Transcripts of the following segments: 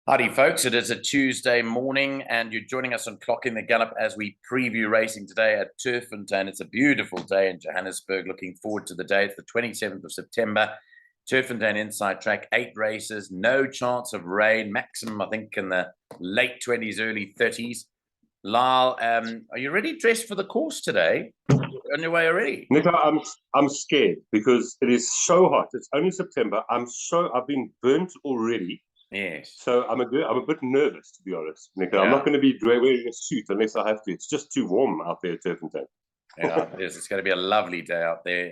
Howdy, folks. It is a Tuesday morning, and you're joining us on Clocking the Gallop as we preview racing today at Turffontein. It's a beautiful day in Johannesburg. Looking forward to the day. It's the 27th of September. Turffontein Inside Track, 8 races, no chance of rain, maximum, I think, in the late 20s, early 30s. Lyall, are you ready dressed for the course today? You're on your way already? Nico, I'm scared because it is so hot. It's only September. I've been burnt already. Yes. So I'm a bit nervous, to be honest, Nico. I'm Yeah. not going to be wearing a suit unless I have to. It's just too warm out there at Turffontein. Yeah, it is. It's going to be a lovely day out there.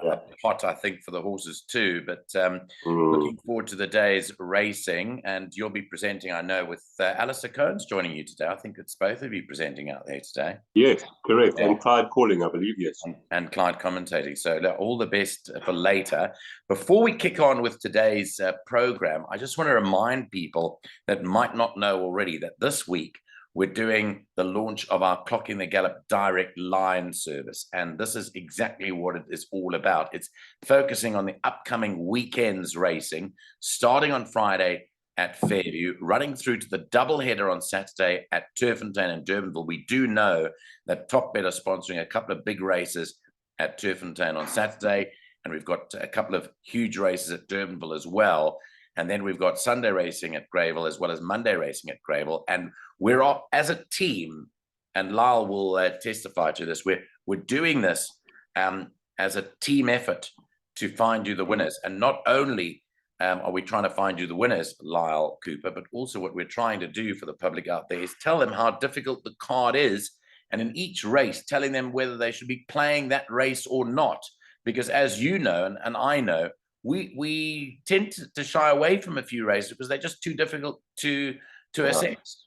Yeah. Hot, I think, for the horses too. But Mm. looking forward to the day's racing. And you'll be presenting, I know, with Alistair Cohen's joining you today. I think it's both of you presenting out there today. Yes, correct. Yeah. And Clyde calling, I believe, yes. And Clyde commentating. So all the best for later. Before we kick on with today's program, I just want to remind people that might not know already that this week we're doing the launch of our Clocking the Gallop direct line service. And this is exactly what it is all about. It's focusing on the upcoming weekend's racing, starting on Friday at Fairview, running through to the doubleheader on Saturday at Turffontein and Durbanville. We do know that Top Bet are sponsoring a couple of big races at Turffontein on Saturday, and we've got a couple of huge races at Durbanville as well. And then we've got Sunday racing at Greyville as well as Monday racing at Greyville. And we're off as a team, and Lyall will testify to this. We're doing this as a team effort to find you the winners. And not only are we trying to find you the winners, Lyall Cooper, but also what we're trying to do for the public out there is tell them how difficult the card is. And in each race, telling them whether they should be playing that race or not. Because as you know, and I know, we tend to shy away from a few races because they're just too difficult to assess.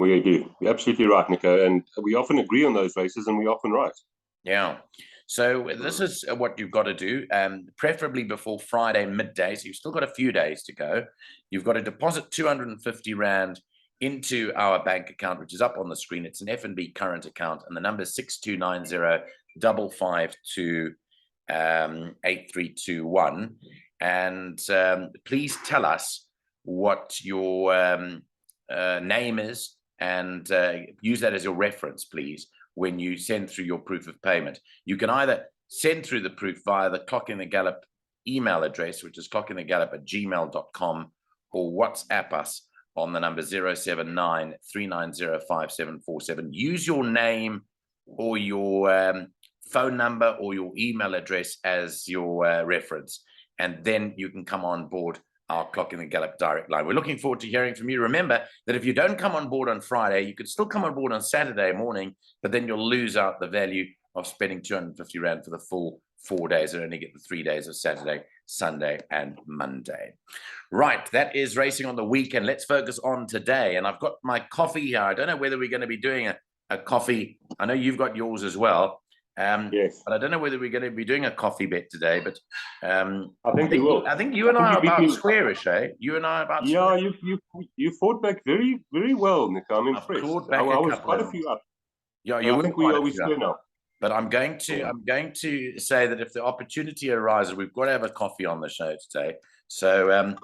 We do. You're absolutely right, Nico. And we often agree on those races and we're often right. Yeah. So this is what you've got to do, preferably before Friday midday. So you've still got a few days to go. You've got to deposit 250 Rand into our bank account, which is up on the screen. It's an F&B current account, and the number is 6290 552 8321. And please tell us what your name is, and use that as your reference, please, when you send through your proof of payment. You can either send through the proof via the Clocking the Gallop email address, which is clockingthegallop@gmail.com, or WhatsApp us on the number 079 390 5747. Use your name or your phone number or your email address as your reference, and then you can come on board our Clocking the Gallop direct line. We're looking forward to hearing from you. Remember that if you don't come on board on Friday, you could still come on board on Saturday morning, but then you'll lose out the value of spending 250 Rand for the full 4 days and only get the 3 days of Saturday, Sunday, and Monday. Right, that is racing on the weekend. Let's focus on today. And I've got my coffee here. I don't know whether we're going to be doing a coffee. I know you've got yours as well. Yes. But I don't know whether we're going to be doing a coffee bet today, but I think we will. I think you and I are about squarish, eh? You and I are about squarish. You fought back very, very well, Nick. I'm impressed. I was quite a few up. Yeah, you I think we always square now. But I'm going to say that if the opportunity arises, we've got to have a coffee on the show today. So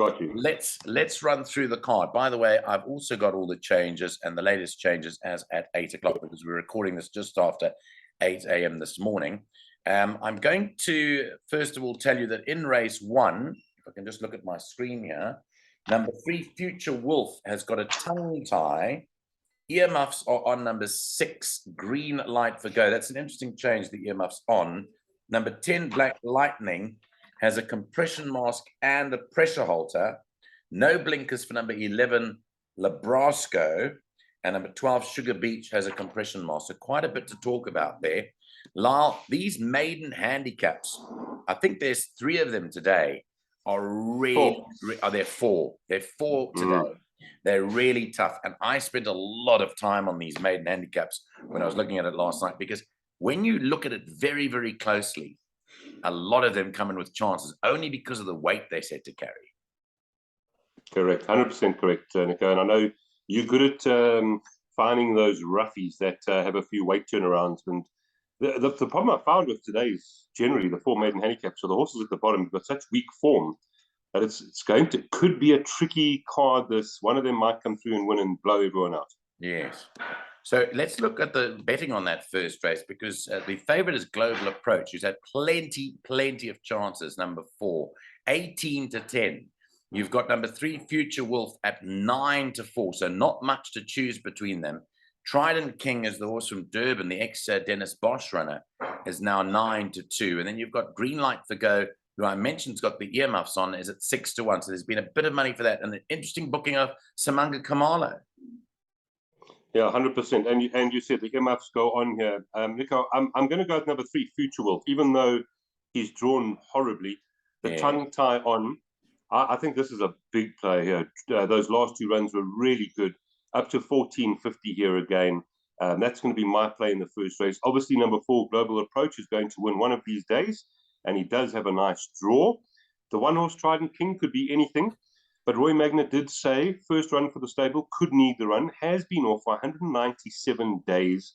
let's run through the card. By the way, I've also got all the changes and the latest changes as at 8 o'clock, because we're recording this just after 8 a.m. this morning. I'm going to first of all tell you that in race 1, if I can just look at my screen here, number 3, Future Wolf, has got a tongue tie. Earmuffs are on number 6, Green Light for Go. That's an interesting change, the earmuffs on. Number 10, Black Lightning, has a compression mask and a pressure halter. No blinkers for number 11, Labrasco. And number 12, Sugar Beach, has a compression mask. So quite a bit to talk about there. Lyall, these maiden handicaps, I think there's 3 of them today, are really, they're 4. They're 4 today. They're really tough. And I spent a lot of time on these maiden handicaps when I was looking at it last night, because when you look at it very, very closely, a lot of them come in with chances only because of the weight they set to carry. Correct. 100% correct, Nico. And I know you're good at finding those roughies that have a few weight turnarounds. And the problem I found with today is generally the 4 maiden handicaps. So the horses at the bottom have got such weak form But it could be a tricky card. This one of them might come through and win and blow everyone out. Yes. So let's look at the betting on that first race, because the favorite is Global Approach, who's had plenty of chances. Number 4, 18-10. You've got number 3, Future Wolf, at 9-4. So not much to choose between them. Trident King is the horse from Durban, the ex-Dennis Bosch runner, is now 9-2. And then you've got Green Light for Go, who I mentioned has got the earmuffs on, is at 6-1. So there's been a bit of money for that. And an interesting booking of Samanga Kamalo. Yeah, 100%. And you said the earmuffs go on here. Nico, I'm going to go with number 3, Future Wolf, even though he's drawn horribly. The tongue tie on, I think this is a big play here. Those last 2 runs were really good. Up to 14.50 here again. That's going to be my play in the first race. Obviously, number 4, Global Approach, is going to win one of these days, and he does have a nice draw. The one-horse Trident King could be anything, but Roy Magner did say first run for the stable, could need the run, has been off for 197 days.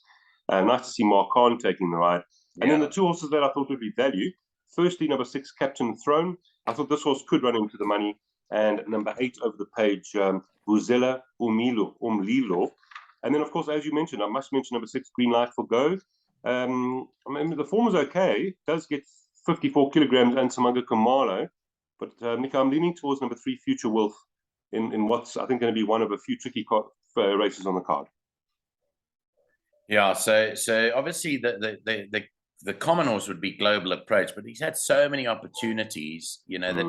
Nice to see Mark Khan taking the ride. And then the 2 horses that I thought would be value. Firstly, number 6, Captain Throne. I thought this horse could run into the money. And number 8 over the page, Buzela Umlilo. And then, of course, as you mentioned, I must mention number 6, Green Light for Go. I mean, the form is okay. Does get 54 kilograms and Samanga Kamalo. But, Nico, I'm leaning towards number 3, Future Wolf, in what's, I think, going to be one of a few tricky races on the card. Yeah, so obviously the common horse would be Global Approach, but he's had so many opportunities, you know, that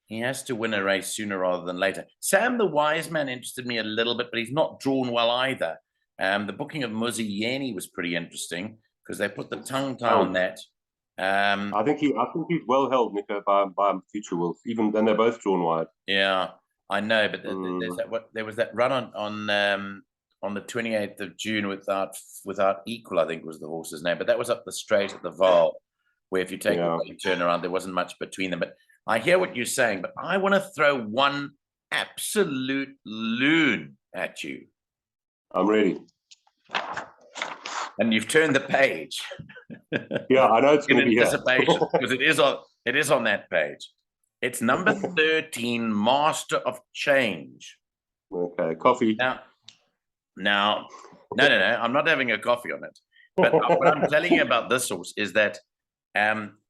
he has to win a race sooner rather than later. Sam the Wise Man interested me a little bit, but he's not drawn well either. The booking of Muzi Yeni was pretty interesting because they put the tongue tie on that. I think he's well held, Nico, by Future Wolf. Even then, they're both drawn wide. Yeah, I know, but there was that run on the 28th of June without Equal, I think was the horse's name, but that was up the straight at the Vaal, where if you take a turnaround, there wasn't much between them. But I hear what you're saying, but I want to throw one absolute loon at you. I'm ready. And you've turned the page. Yeah, I know it's going to be anticipation because it is on that page. It's number 13, Master of Change. Okay, coffee. Now, no, I'm not having a coffee on it. But what I'm telling you about this horse is that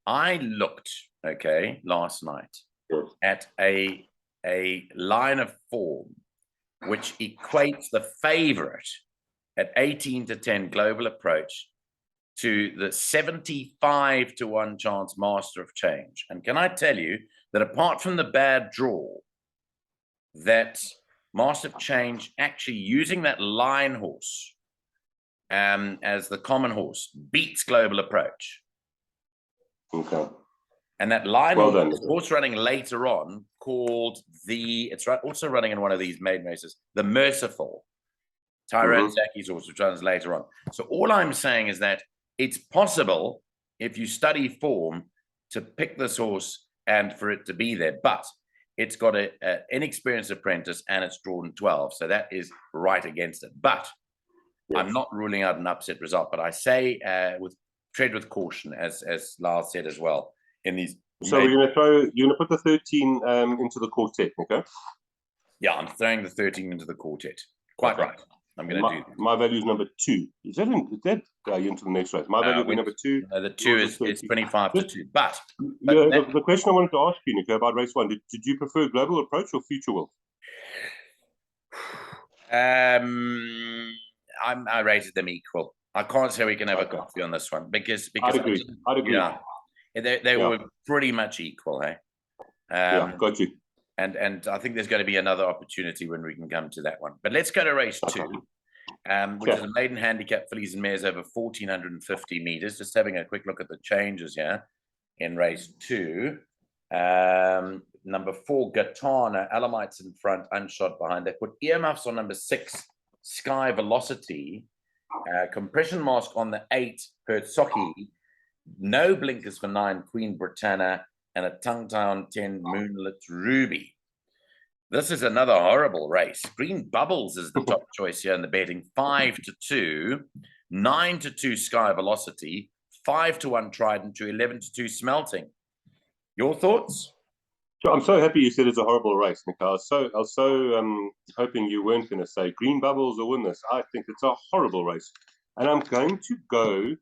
I looked, last night at a line of form which equates the favorite at 18-10 Global Approach to the 75-1 chance Master of Change. And can I tell you that apart from the bad draw, that Master of Change actually using that line horse as the common horse beats Global Approach. Okay. And that line horse running later on called also running in one of these maiden races, the Merciful. Tyrone Zaki's horse, which runs later on. So all I'm saying is that it's possible, if you study form, to pick this horse and for it to be there. But it's got an inexperienced apprentice and it's drawn 12. So that is right against it. But I'm not ruling out an upset result. But I say tread with caution, as Lyall said as well. In these, so you're going to put the 13 into the quartet, okay? Yeah, I'm throwing the 13 into the quartet. Quite right. I'm going to do that. My value is number 2. Is that into the next race? My value will be number 2. The 2 is 25-2. But the question I wanted to ask you, Nico, about race 1, did you prefer Global Approach or Future Wolf? I rated them equal. I can't say we can have a coffee on this one because I'd agree. Yeah, they were pretty much equal, eh? Got you. And I think there's going to be another opportunity when we can come to that one. But let's go to race 2, which is a maiden handicap fillies and mares over 1,450 meters. Just having a quick look at the changes here in race 2. Number 4, Gatana, Alamites in front, Unshot behind. They put earmuffs on number 6, Sky Velocity, compression mask on the 8, Hertsoki, no blinkers for 9, Queen Britannia, and a tongue tie on 10, Moonlit Ruby. This is another horrible race. Green Bubbles is the top choice here in the betting. 5-2, 9-2 Sky Velocity, 5-1 Trident, to 11-2 Smelting. Your thoughts? I'm so happy you said it's a horrible race, Nick. I was so hoping you weren't going to say Green Bubbles will win this. I think it's a horrible race, and I'm going to go.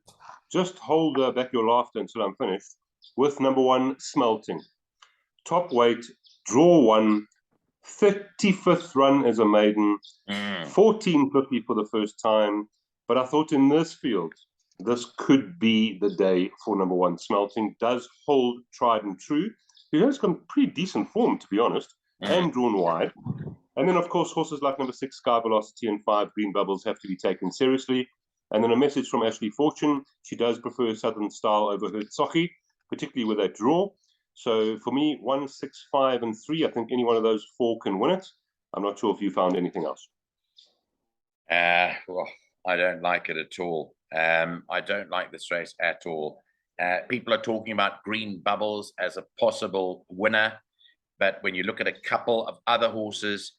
Just hold back your laughter until I'm finished with number 1, Smelting. Top weight, draw 1, 35th run as a maiden, 1450 for the first time. But I thought in this field, this could be the day for number 1. Smelting does hold tried and true. He has got pretty decent form, to be honest, and drawn wide. And then, of course, horses like number 6, Sky Velocity, and 5, Green Bubbles have to be taken seriously. And then a message from Ashley Fortune. She does prefer Southern Style over Hertsocky, particularly with that draw. So for me, 1, 6, 5, and 3, I think any one of those 4 can win it. I'm not sure if you found anything else. Well, I don't like it at all. I don't like this race at all. People are talking about Green Bubbles as a possible winner, but when you look at a couple of other horses,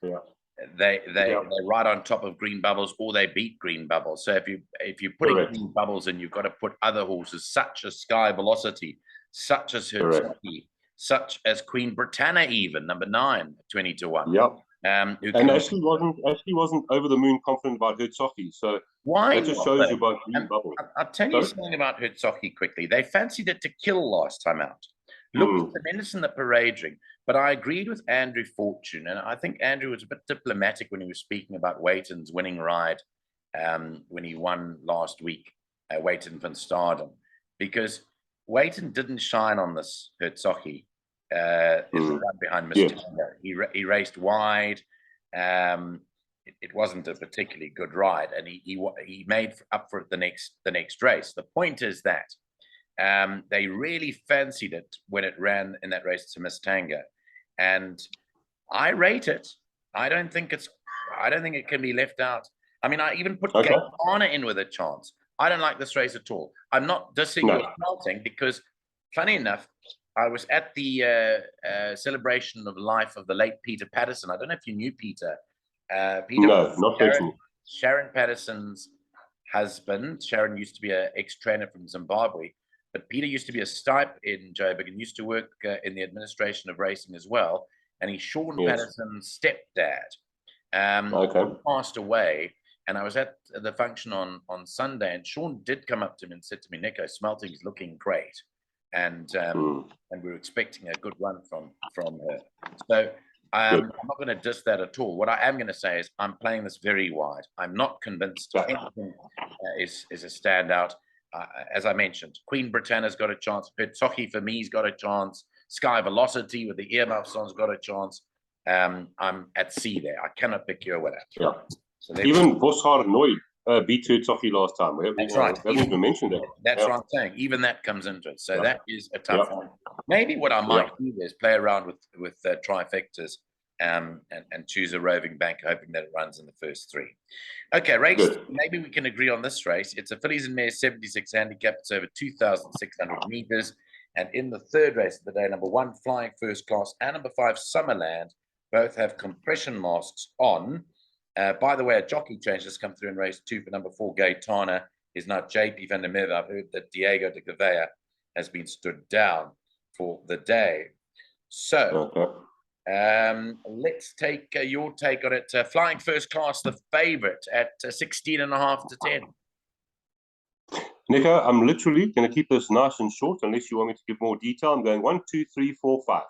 they're right on top of Green Bubbles, or they beat Green Bubbles. So if you put Green Bubbles in, you've got to put other horses such as Sky Velocity, such as Hertsocky, such as Queen Britannia, even number 9, 20 to 1. Yep. And Ashley wasn't over the moon confident about Hertsocky. So why? That just shows you about Green Bubbles. I'll tell you something about Hertsocky quickly. They fancied it to kill last time out. Looked tremendous in the parade ring. But I agreed with Andrew Fortune, and I think Andrew was a bit diplomatic when he was speaking about Waiton's winning ride when he won last week, Waiton van Staden, because Waiton didn't shine on this Hertsocky in the run behind Mr. Yes. He raced wide. It wasn't a particularly good ride, and he made up for it the next race. The point is that they really fancied it when it ran in that race to Miss Tanga. And I rate it. I don't think it can be left out. I mean, I even put Gaetana in with a chance. I don't like this race at all. I'm not dissing your Smelting because, funny enough, I was at the celebration of life of the late Peter Patterson. I don't know if you knew Peter. Peter not personally. Sharon Patterson's husband. Sharon used to be an ex-trainer from Zimbabwe. But Peter used to be a stipe in Joburg and used to work in the administration of racing as well. And he's Sean Patterson's stepdad. He passed away. And I was at the function on Sunday, and Sean did come up to me and said to me, Nico, Smelting is looking great. And we were expecting a good run from her. So I'm not going to diss that at all. What I am going to say is I'm playing this very wide. I'm not convinced anything is a standout. As I mentioned, Queen Britannia's got a chance. Hertsocky for me's got a chance. Sky Velocity with the earmuffs on's got a chance. I'm at sea there. I cannot pick your winner. Yeah. So even Vosgaard Noy beat Hertsocky last time. That's right. We haven't even mentioned that. That's what I'm saying. Even that comes into it. So that is a tough one. Maybe what I might do is play around with trifectas and choose a roving bank, hoping that it runs in the first 3. Okay, race. Maybe we can agree on this race. It's a fillies and mares 76 handicap. It's over 2,600 meters. And in the third race of the day, number 1, Flying First Class, and number 5, Summerland, both have compression masks on. By the way, a jockey change has come through in race 2 for number 4, Gaetana, is now JP van der Merwe. I've heard that Diego de Gavea has been stood down for the day. So let's take your take on it. Flying First Class, the favorite at 16.5 to 10. Nico, I'm literally going to keep this nice and short unless you want me to give more detail. I'm going 1, 2, 3, 4, 5.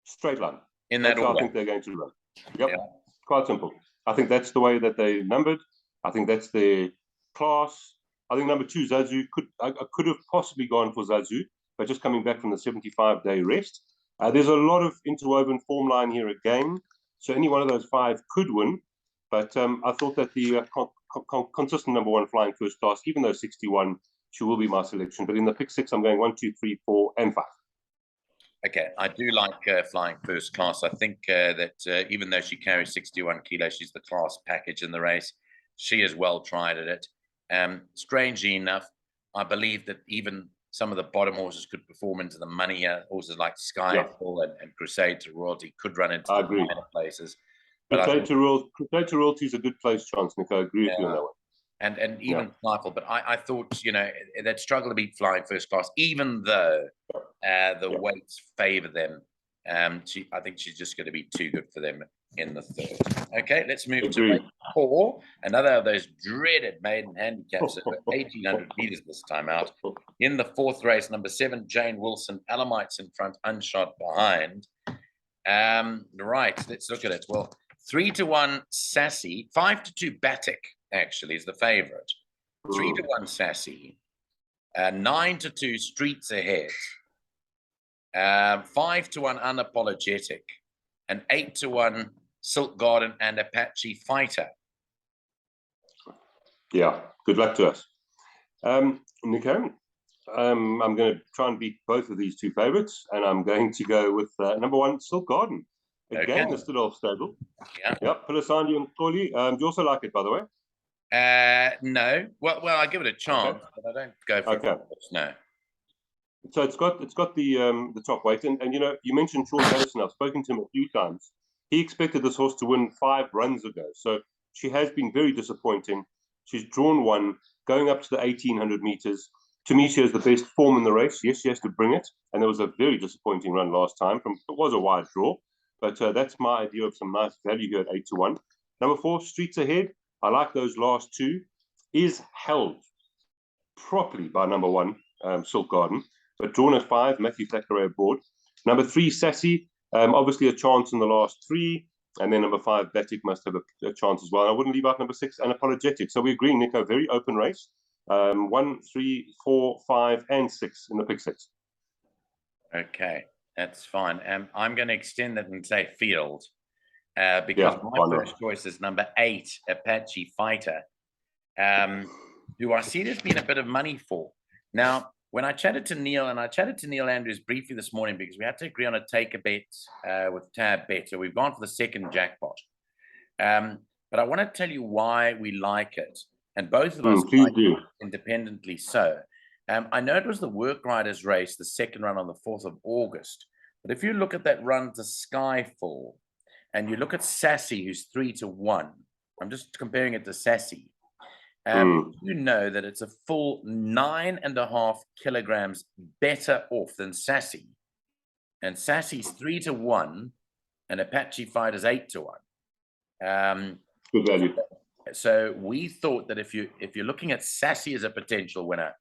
Straight line. In that order. I think they're going to run. Yep. Quite simple. I think that's the way that they numbered. I think that's their class. I think number 2, Zazu, I could have possibly gone for Zazu, but just coming back from the 75-day rest. There's a lot of interwoven form line here again. So any one of those 5 could win. But I thought that the consistent number 1, Flying First Class, even though 61, she will be my selection. But in the pick 6, I'm going 1, 2, 3, 4, and 5. Okay, I do like Flying First Class. I think that even though she carries 61 kilos, she's the class package in the race. She is well tried at it. Strangely enough, I believe that even some of the bottom horses could perform into the money. Horses like Skyfall and Crusade to Royalty could run into the minor places. Crusade to Royalty is a good place chance, Nick. I agree with you on that one. And even Skyfall. But I thought, they'd struggle to beat Flying First Class, even though the weights favour them I think she's just going to be too good for them in the third. Okay, let's move to Agreed. race 4. Another of those dreaded maiden handicaps at 1,800 meters this time out. In the 4th race, number 7, Jane Wilson, Alamites in front, Unshot behind. Right, let's look at it. Well, 3-1 Sassy, 5-2 Batik actually is the favorite. 3-1 Sassy, 9-2 Streets Ahead, 5-1 Unapologetic, and 8-1 Silk Garden and Apache Fighter. Yeah, good luck to us. Nico, I'm going to try and beat both of these two favorites, and I'm going to go with number 1, Silk Garden. Again, the Stidolf stable. Yeah. Yep, Pilasandi and Koli. Do you also like it, by the way? No. Well, I give it a chance, but I don't go for it. No. So it's got the top weight, and you know, you mentioned Sean Harrison. I've spoken to him a few times. He expected this horse to win 5 runs ago, so she has been very disappointing. She's drawn 1, going up to the 1,800 meters. To me, she has the best form in the race. Yes, she has to bring it, and there was a very disappointing run last time. It was a wide draw, but that's my idea of some nice value here at 8-1. Number 4, Streets Ahead. I like those last 2. Is held properly by number 1, Silk Garden, but drawn at 5, Matthew Thackeray aboard. Number 3, Sassy, obviously a chance in the last 3, and then number 5, Batik must have a chance as well. And I wouldn't leave out number 6, Unapologetic. So we agree, Nico, very open race. 1, 3, 4, 5, and 6 in the pick 6. Okay, that's fine. I'm going to extend that and say field, because my first choice is number 8, Apache Fighter, who I see there's been a bit of money for. Now, when I chatted to Neil, and I chatted to Neil Andrews briefly this morning because we had to agree on a take a bet with Tab Bet. So we've gone for the second jackpot. But I want to tell you why we like it. And both of us like it independently so. I know it was the Work Riders race, the second run on the 4th of August. But if you look at that run to Skyfall, and you look at Sassy, who's 3-1, I'm just comparing it to Sassy. You know that it's a full 9.5 kilograms better off than Sassy. And Sassy's 3-1, and Apache Fighter's 8-1. Good value. So we thought that if you're looking at Sassy as a potential winner,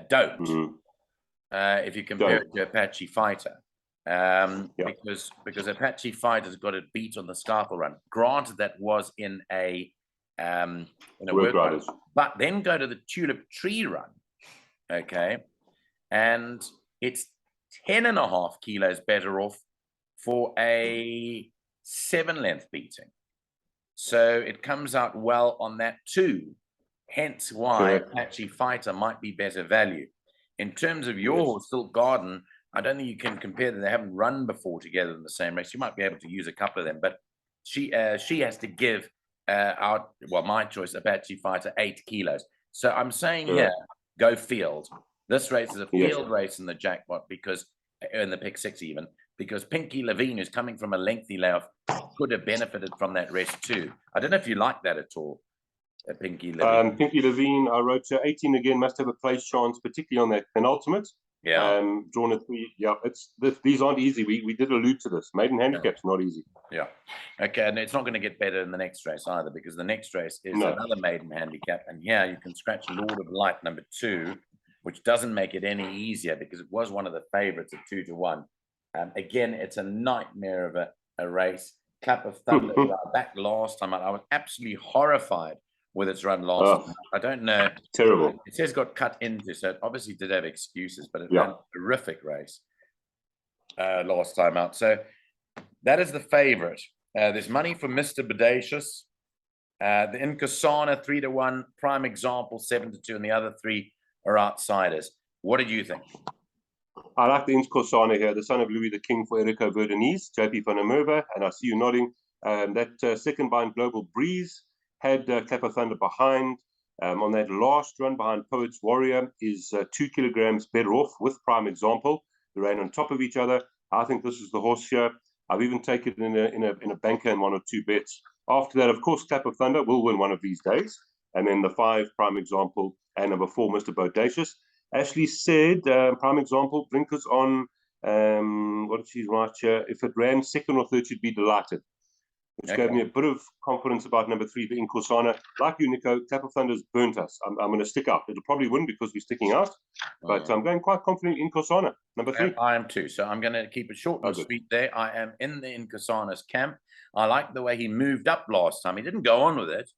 don't. If you compare it to Apache Fighter. Because Apache Fighter's got it beat on the Scarfel run. Granted, that was in a Work Riders, but then go to the Tulip Tree run, okay, and it's 10.5 kilos better off for a 7-length beating. So it comes out well on that too. Hence why Apache Fighter might be better value. In terms of your Silk Garden, I don't think you can compare them. They haven't run before together in the same race. You might be able to use a couple of them, but she has to give my choice, Apache Fighter, 8 kilos. So I'm saying here, go field. This race is a field race in the jackpot, because in the pick 6 even, because Pinky Levine, who's coming from a lengthy layoff, could have benefited from that rest too. I don't know if you like that at all, Pinky Levine. Pinky Levine, I wrote 18 again, must have a place chance, particularly on that penultimate. Drawn at 3. These aren't easy. We did allude to this. Maiden handicap's not easy. Okay, and it's not going to get better in the next race either, because the next race is another maiden handicap, and here you can scratch Lord of Light number 2, which doesn't make it any easier because it was one of the favorites at 2-1. Again, it's a nightmare of a race. Clap of Thunder back last time. I was absolutely horrified with its run last time. I don't know. Terrible. It says got cut into, so it obviously did have excuses, but it ran a horrific race last time out. So that is the favorite. There's money for Mr. Bodacious. The Inkosana 3-1, Prime Example 7-2, and the other 3 are outsiders. What did you think? I like the Inkosana here, the son of Louis the King for Erico Verdeniz, JP van der Merwe, and I see you nodding. That second behind Global Breeze had Clap of Thunder behind. On that last run behind Poet's Warrior is 2 kilograms better off with Prime Example. They ran on top of each other. I think this is the horse here. I've even taken it in a banker in 1 or 2 bets. After that, of course, Clap of Thunder will win one of these days. And then the 5, Prime Example, and number 4, Mr. Bodacious. Ashley said Prime Example, blinkers on, What did she write here? If it ran second or third, she'd be delighted. Which gave me a bit of confidence about number 3, the Inkosana. Like you, Nico, Tap of Thunder's burnt us. I'm going to stick out. It'll probably win because we're sticking out, but I'm going quite confident in Inkosana, number 3. I am too. So I'm going to keep it short and sweet there. I am in the Inkosana's camp. I like the way he moved up last time. He didn't go on with it,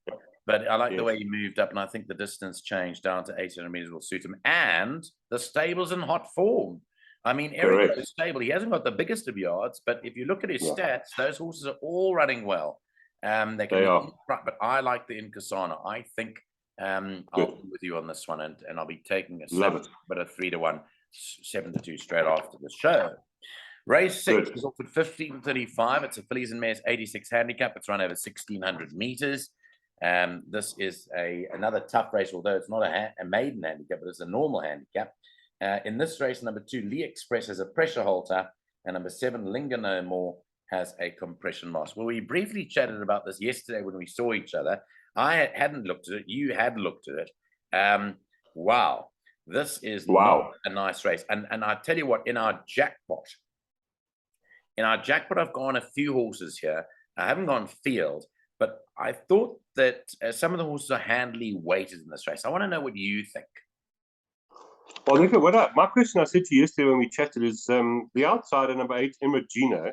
but I like the way he moved up, and I think the distance change down to 800 meters will suit him. And the stable's in hot form. I mean, Eric stable. He hasn't got the biggest of yards, but if you look at his stats, those horses are all running well. They are. But I like the Inkosana. I think I'll be with you on this one, and I'll be taking a 3-1, 7-2 straight after the show. Race 6 is off at 15:35. It's a fillies and mares 86 handicap. It's run over 1,600 meters. This is another tough race, although it's not a maiden handicap, but it's a normal handicap. In this race, number 2, Lee Express has a pressure halter, and number 7, Linger No More, has a compression mask. Well, we briefly chatted about this yesterday when we saw each other. I hadn't looked at it. You had looked at it. Wow. This is not a nice race. And I tell you what, in our jackpot, I've gone a few horses here. I haven't gone field, but I thought that some of the horses are handily weighted in this race. I want to know what you think. Well, Nico, my question I said to you yesterday when we chatted is the outsider, number 8, Imagina,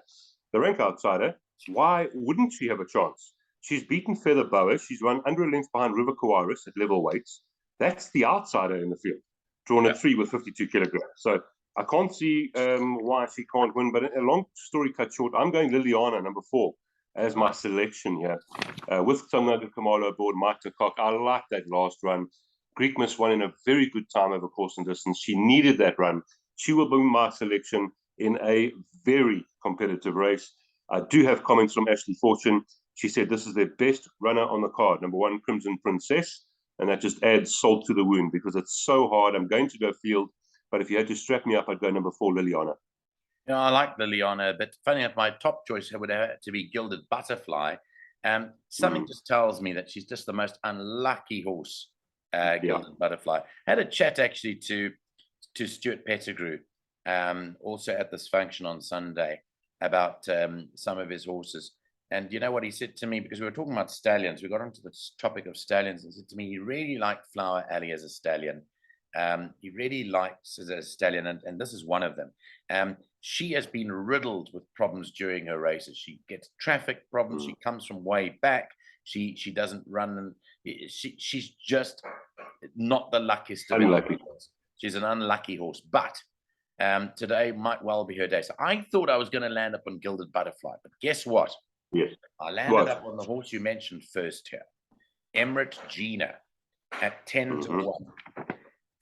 the rank outsider, why wouldn't she have a chance? She's beaten Feather Boa. She's run under a length behind River Kawaris at level weights. That's the outsider in the field, drawn at 3 with 52 kilograms. So I can't see why she can't win. But a long story cut short, I'm going Liliana, number 4, as my selection here. With Tamnaga Kamalo aboard, Mike Cock. I like that last run. Greek Miss won in a very good time over course and distance. She needed that run. She will be my selection in a very competitive race. I do have comments from Ashley Fortune. She said this is their best runner on the card. Number 1, Crimson Princess. And that just adds salt to the wound because it's so hard. I'm going to go field. But if you had to strap me up, I'd go number 4, Liliana. You know, I like Liliana, but funny enough, my top choice would have to be Gilded Butterfly. Something just tells me that she's just the most unlucky horse. Gilded Butterfly. I had a chat actually to Stuart Pettigrew, also at this function on Sunday, about some of his horses. And you know what he said to me, because we were talking about stallions, we got onto the topic of stallions, and said to me he really liked Flower Alley as a stallion. He really likes as a stallion, and this is one of them. She has been riddled with problems during her races. She gets traffic problems. She comes from way back. She doesn't run. She's just not the luckiest of horses. She's an unlucky horse, but today might well be her day. So I thought I was going to land up on Gilded Butterfly, but guess what? Yes. I landed up on the horse you mentioned first here, Emirate Gina, at 10-1.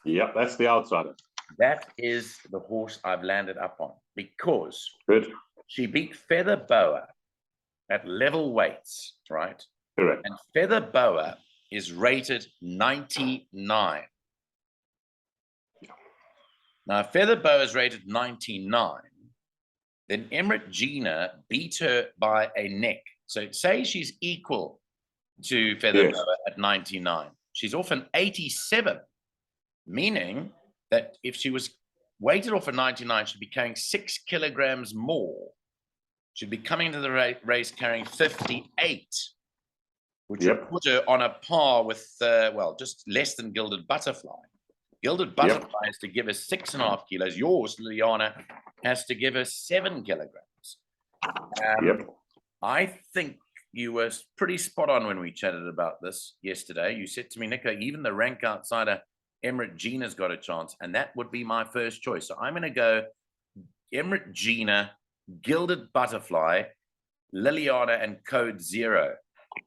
Yep, that's the outsider. That is the horse I've landed up on because she beat Feather Boa at level weights, right? Correct. And Feather Boa is rated 99. Now, if Feather Boa is rated 99, then Emirate Gina beat her by a neck. So say she's equal to Feather Boa at 99. She's off an 87, meaning that if she was weighted off a 99, she'd be carrying 6 kilograms more. She'd be coming into the race carrying 58, which would put her on a par with, just less than Gilded Butterfly. Gilded Butterfly has to give her 6.5 kilos. Yours, Liliana, has to give her 7 kilograms. I think you were pretty spot on when we chatted about this yesterday. You said to me, Nico, even the rank outsider, Emirate Gina's got a chance, and that would be my first choice. So I'm going to go Emirate Gina, Gilded Butterfly, Liliana, and Code Zero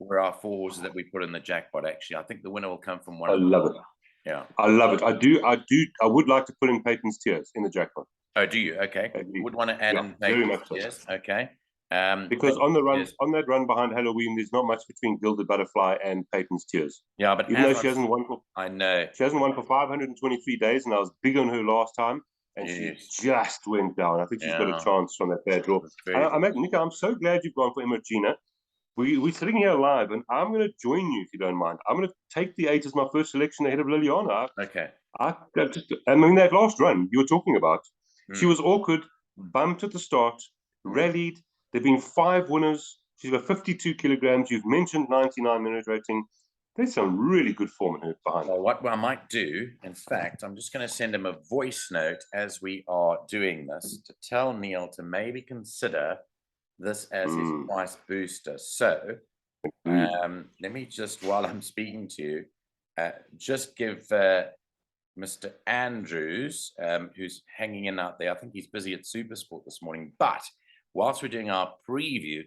were our 4 horses that we put in the jackpot. Actually, I think the winner will come from one. I love it. Yeah, I love it. I would like to put in Peyton's Tears in the jackpot. Oh, do you? Okay. You would want to add in Peyton's Tears. Okay. Because on that run behind Halloween, there's not much between Gilded Butterfly and Peyton's Tears. Yeah, but even though she hasn't won she hasn't won for 523 days, and I was big on her last time, and she just went down. I think she's got a chance from that bad draw. Nico, I'm so glad you've gone for Emirate Gina. We're sitting here live, and I'm going to join you if you don't mind. I'm going to take the 8 as my first selection ahead of Liliana. Okay. That last run you were talking about, she was awkward. bumped at the start, rallied. There've been 5 winners. She's got 52 kilograms. You've mentioned 99-minute rating. There's some really good form in her behind. Well, what I might do, in fact, I'm just going to send him a voice note as we are doing this to tell Neil to maybe consider this as his price booster. So let me just, while I'm speaking to you, just give Mr. Andrews, who's hanging in out there. I think he's busy at Supersport this morning. But whilst we're doing our preview,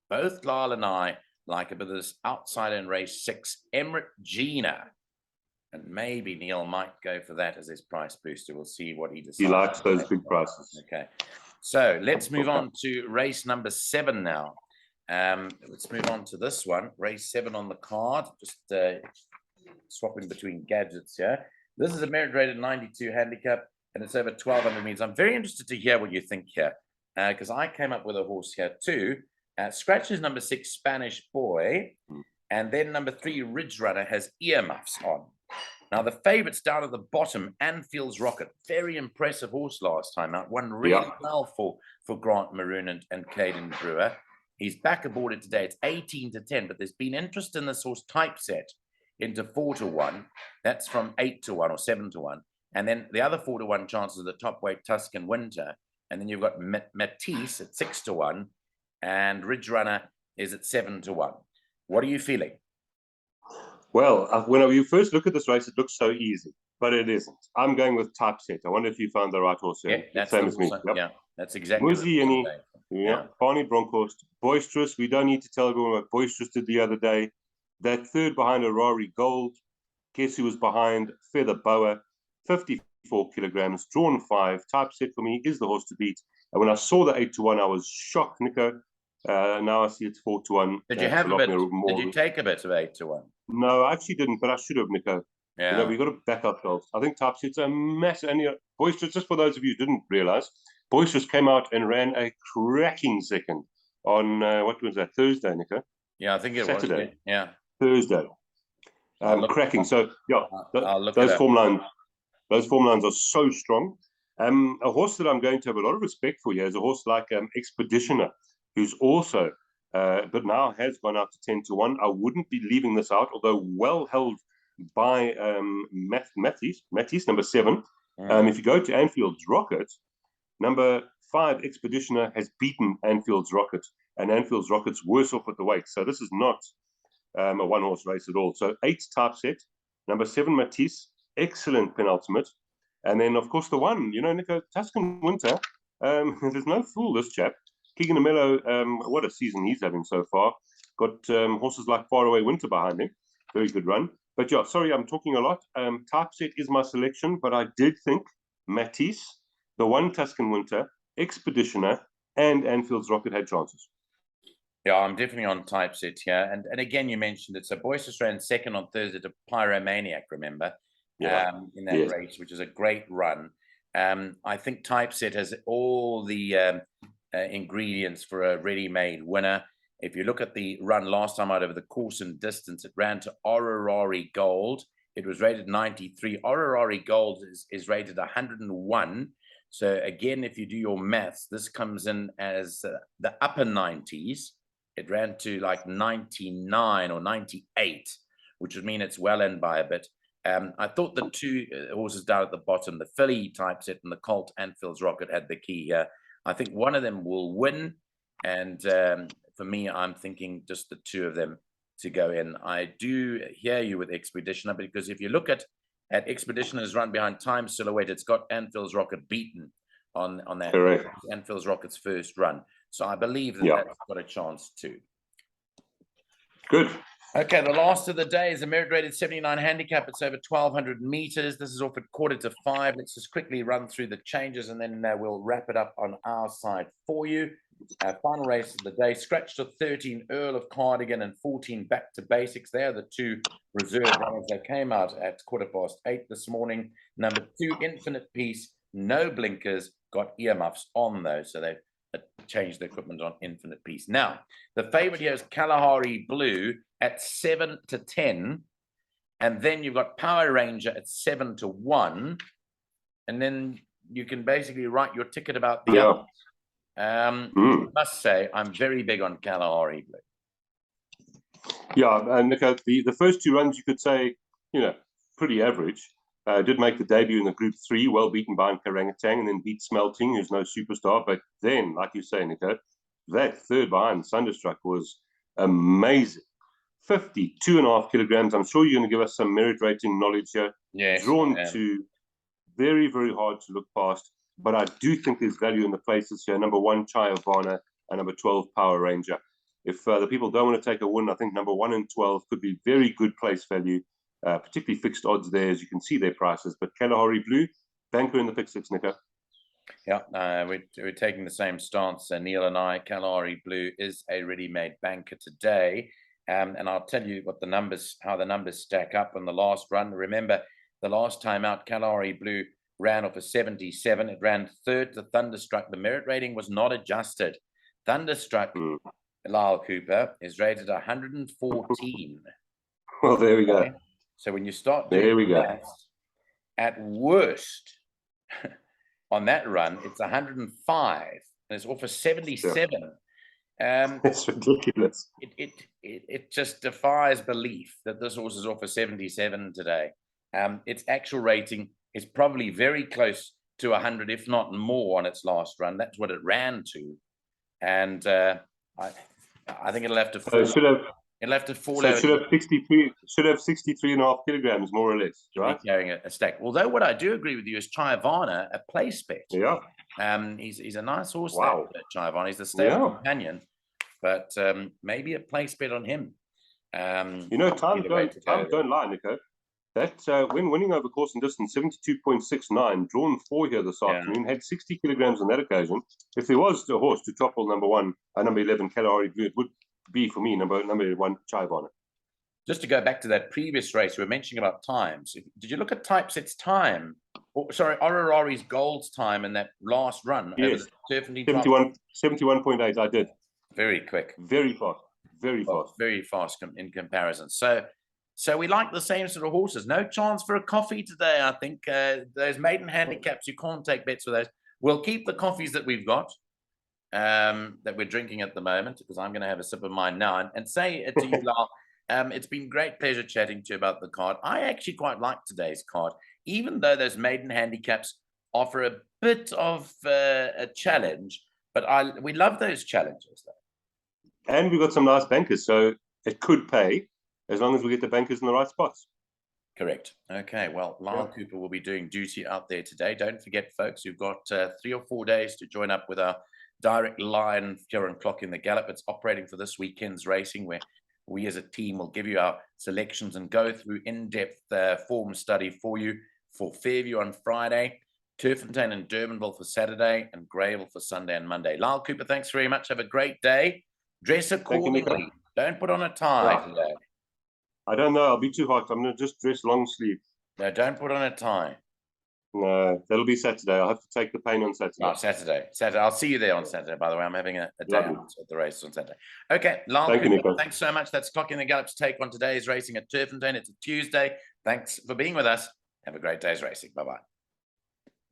both Lyall and I like a bit of this outside in race 6, Emirate Gina. And maybe Neil might go for that as his price booster. We'll see what he decides. He likes those big prices. Okay. So let's move on to race number 7 now. Let's move on to this one. Race 7 on the card. Just swapping between gadgets here. This is a merit rated 92 handicap, and it's over 1,200 meters. I'm very interested to hear what you think here, because I came up with a horse here too. Scratches number 6, Spanish Boy, and then number 3, Ridge Runner, has earmuffs on. Now, the favourites down at the bottom, Anfield's Rocket, very impressive horse last time out, won really well for Grant Maroon and Caden Brewer. He's back aboard it today. It's 18-10, but there's been interest in this horse Typeset into 4-1. That's from 8-1 or 7-1. And then the other 4-1 chances are the top weight Tuscan Winter. And then you've got Matisse at 6-1. And Ridge Runner is at 7-1. What are you feeling? Well, when you first look at this race, it looks so easy, but it isn't. I'm going with Typeset. I wonder if you found the right horse here. Yeah, that's same as me. Yeah, that's exactly. Muzieni, Barney Bronkhorst, Boisterous. We don't need to tell everyone what Boisterous did the other day. That third behind Aurora Gold. Guess who was behind? Feather Boa, 54 kilograms, drawn 5. Typeset for me is the horse to beat. And when I saw the 8-1, I was shocked, Nico. Now I see it's 4-1. Did you have a bit? Did you take a bit of 8-1? No, I actually didn't, but I should have, Nico. Yeah. You know, we've got to back ourselves. I think Typeset's a massive. And Boisterous, just for those of you who didn't realize, Boisterous came out and ran a cracking second on what was that, Thursday, Nico? Yeah, I think it Saturday. was. Yeah, Thursday. Cracking. So yeah, those form lines are so strong. A horse that I'm going to have a lot of respect for here is a horse like Expeditioner, who's also, but now has gone up to 10-1. I wouldn't be leaving this out, although well held by Matisse, number 7. If you go to Anfield's Rocket, number 5, Expeditioner, has beaten Anfield's Rocket, and Anfield's Rocket's worse off at the weight. So this is not a one-horse race at all. So 8 Typeset, number 7 Matisse, excellent penultimate. And then, of course, the one, Nico, Tuscan Winter, there's no fool, this chap. Keegan Amello, what a season he's having so far. Got horses like Faraway Winter behind him. Very good run. But yeah, sorry, I'm talking a lot. Typeset is my selection, but I did think Matisse, the one Tuscan Winter, Expeditioner, and Anfield's Rocket had chances. Yeah, I'm definitely on Typeset here. And again, you mentioned it. So Boisterous ran second on Thursday to Pyromaniac, remember? In that race, which is a great run. I think Typeset has all the ingredients for a ready-made winner. If you look at the run last time out over the course and distance, it ran to Aurora Gold. It was rated 93. Aurora Gold is rated 101. So again, if you do your maths, this comes in as the upper 90s. It ran to like 99 or 98, which would mean it's well in by a bit. I thought the 2 horses down at the bottom, the filly Typeset and the colt Anfield's Rocket, had the key here. I think one of them will win. And for me, I'm thinking just the 2 of them to go in. I do hear you with Expeditioner, because if you look at Expeditioner's run behind Time Silhouette, it's got Anfield's Rocket beaten on that. Correct. Anfield's Rocket's first run. So I believe that that's got a chance too. Good. Okay, the last of the day is a merit rated 79 handicap. It's over 1,200 meters. This is off at 4:45. Let's just quickly run through the changes, and then we'll wrap it up on our side for you. Final race of the day, scratch to 13, Earl of Cardigan, and 14, Back to Basics. They are the 2 reserve runners that came out at 8:15 this morning. Number 2, Infinite Peace, no blinkers, got earmuffs on those, so they've changed the equipment on Infinite Peace. Now, the favorite here is Kalahari Blue at 7-10, and then you've got Power Ranger at 7-1, and then you can basically write your ticket about the others. I must say, I'm very big on Kalahari Blue. Yeah, and Nico, the first 2 runs, you could say, pretty average. Did make the debut in the Group 3, well beaten by Orangutan, and then beat Smelting, who's no superstar. But then, like you say, Nico, that third behind Thunderstruck was amazing. 52.5 kilograms. I'm sure you're going to give us some merit rating knowledge here. Yes, drawn to very, very hard to look past. But I do think there's value in the places here. Number 1, Chayavana, and number 12, Power Ranger. If the people don't want to take a win, I think number 1 and 12 could be very good place value, particularly fixed odds there, as you can see their prices. But Kalahari Blue, banker in the pick 6, Nico. Yeah, we're taking the same stance, Neil and I. Kalahari Blue is a ready-made banker today. And I'll tell you how the numbers stack up on the last run. Remember, the last time out, Kalahari Blue ran off a 77. It ran third to Thunderstruck. The merit rating was not adjusted. Thunderstruck, Lyall Cooper, is rated 114. Well, there we go. So when you start doing that, at worst, on that run, it's 105, and it's off a 77. It's ridiculous. It just defies belief that this horse is off a 77 today. Its actual rating is probably very close to 100, if not more, on its last run. That's what it ran to, and I think it'll have to fall. It'll have to fall. So should have 63. Should have 63.5 kilograms, more or less, right? Carrying a stack. Although what I do agree with you is Chayavana, a place bet. Yeah. He's a nice horse. Wow. That Chayavana. He's the stable companion, but maybe a place bet on him. Time don't lie, Nico. That when winning over course and distance, 72.69, drawn 4 here this afternoon, had 60 kilograms on that occasion. If there was a horse to topple number 1, number 11, Kalahari Blue, it would be for me number 1, Chayavana. Just to go back to that previous race, we were mentioning about times. Did you look at Typeset's time? Ororari's Gold's time in that last run? Yes, 71.8. I did. Very quick. Very fast. Very fast. Very fast in comparison. So we like the same sort of horses. No chance for a coffee today, I think. Those maiden handicaps, you can't take bets with those. We'll keep the coffees that we've got, that we're drinking at the moment, because I'm going to have a sip of mine now. And say to you, Lyall, it's been great pleasure chatting to you about the card. I actually quite like today's card, even though those maiden handicaps offer a bit of a challenge. But we love those challenges, though. And we've got some nice bankers, so it could pay as long as we get the bankers in the right spots. Correct. Okay, well, Lyall Cooper will be doing duty out there today. Don't forget, folks, you've got 3 or 4 days to join up with our direct line 4 o'clock in the Gallop. It's operating for this weekend's racing, where we as a team will give you our selections and go through in-depth form study for you for Fairview on Friday, Turffontein and Durbanville for Saturday, and Greyville for Sunday and Monday. Lyall Cooper, thanks very much. Have a great day. Dress accordingly. Don't put on a tie today. I don't know. I'll be too hot. I'm going to just dress long sleeve. No, don't put on a tie. No, that'll be Saturday. I'll have to take the pain on Saturday. Oh, Saturday. I'll see you there on Saturday, by the way. I'm having a day out at the race on Saturday. Okay, Lyall Cooper, thanks so much. That's Clock in the Gallop's take on today's racing at Turffontein. It's a Tuesday. Thanks for being with us. Have a great day's racing. Bye-bye.